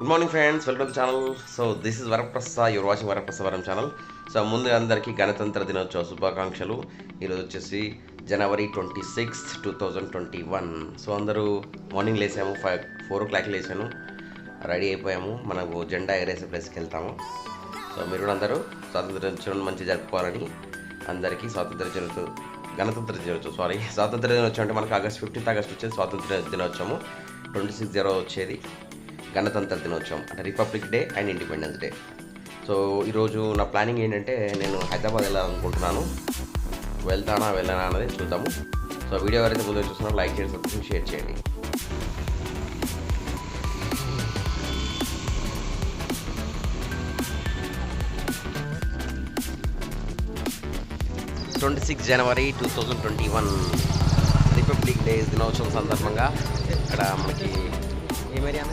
Good morning friends, welcome to the channel. So this is Varaprasad, you're watching Varaprasad వరం channel. So ముందుగా అందరికీ గణతంత్ర దినోత్సవ శుభాకాంక్షలు. ఈరోజు వచ్చేసి జనవరి 26, 2021. సో అందరూ మార్నింగ్ లేసాము, 4 o'clock లేసాను, రెడీ అయిపోయాము. మనకు జెండా ఎగరేసే ప్లేస్కి వెళ్తాము. సో మీరు కూడా అందరూ స్వాతంత్ర దినోత్సవం మంచిగా జరుపుకోవాలని అందరికీ స్వాతంత్ర దినోత్సవం అంటే మనకు August 15 వచ్చేది స్వాతంత్ర దినోత్సవం, 26 వచ్చేది గణతంత్ర దినోత్సవం అంటే republic day and independence day. So ఈరోజు నా ప్లానింగ్ ఏంటంటే నేను హైదరాబాద్ వెళ్ళాలనుకుంటున్నాను. వెళ్ళనా అన్నది చూద్దాము. సో వీడియో ఎవరైతే ముందు చూస్తున్నారో లైక్ చేయండి, సబ్స్క్రైబ్ షేర్ చేయండి. January 26, 2021 రిపబ్లిక్ డే దినోత్సవం సందర్భంగా ఇక్కడ మనకి ఏమేరియా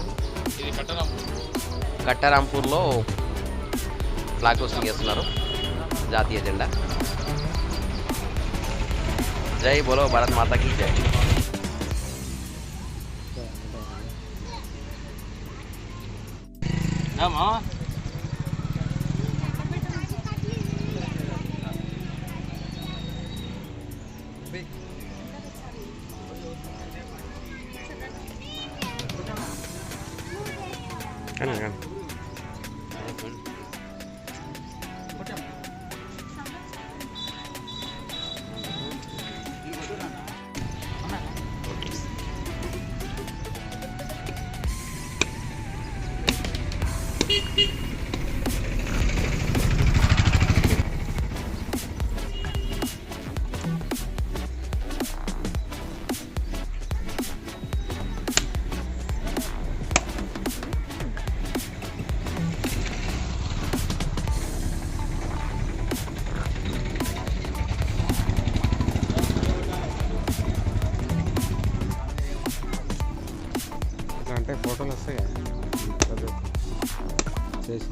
కట్టరాంపూర్లో ఫ్లాగ్ హోస్టింగ్ చేస్తున్నారు, జాతీయ జెండా. జై బోలో భారత్ మాతాకి జై. అంటే ఫోటోలు వస్తాయి చేసి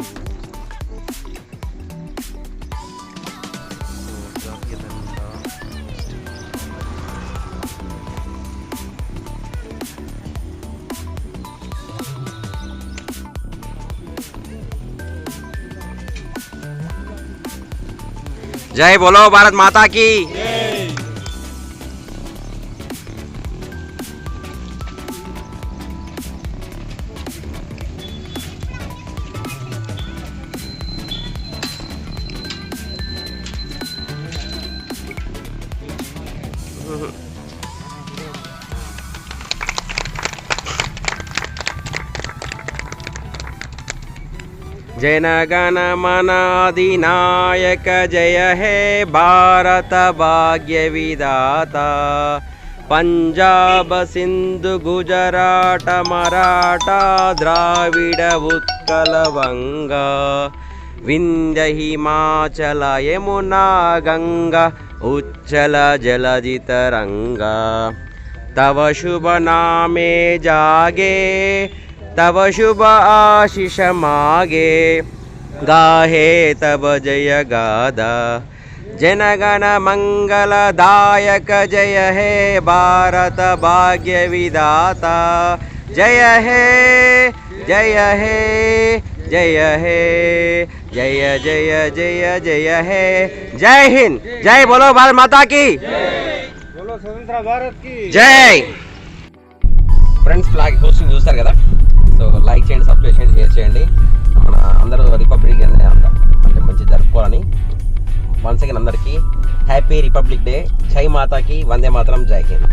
జై బోలో భారత్ మాతా కీ. జనగణ మన అధినాయక జయ హే భారత భాగ్య విధాత. పంజాబ సింధు గుజరాట మరాఠా ద్రావిడ ఉత్కల వంగ వింధ్య హిమాచల యమునా గంగా ఉచ్చల జలధి తరంగా. తవ శుభ నామే జాగే तव शुभ आशीष मागे गाहे तब जय गादा. जनगण मंगलदायक जय हे भारत भाग्य विधाता. जय हे जय हे जय हे जय जय जय जय हे. जय हिंद, जय बोलो भारत माता की, बोलो स्वतंत्र भारत की जय. ఫ్రెండ్స్ ఫ్లాగ్ హోస్టింగ్ చూస్తారు కదా, సో లైక్ చేయండి, సబ్స్క్రైబ్ చేయండి, షేర్ చేయండి. మన అందరూ రిపబ్లిక్ డే అంటే మంచి జరుపుకోవాలని. వన్స్ అగైన్ అందరికీ హ్యాపీ రిపబ్లిక్ డే. జై మాతాకి, వందే మాతరం, జై హింద్.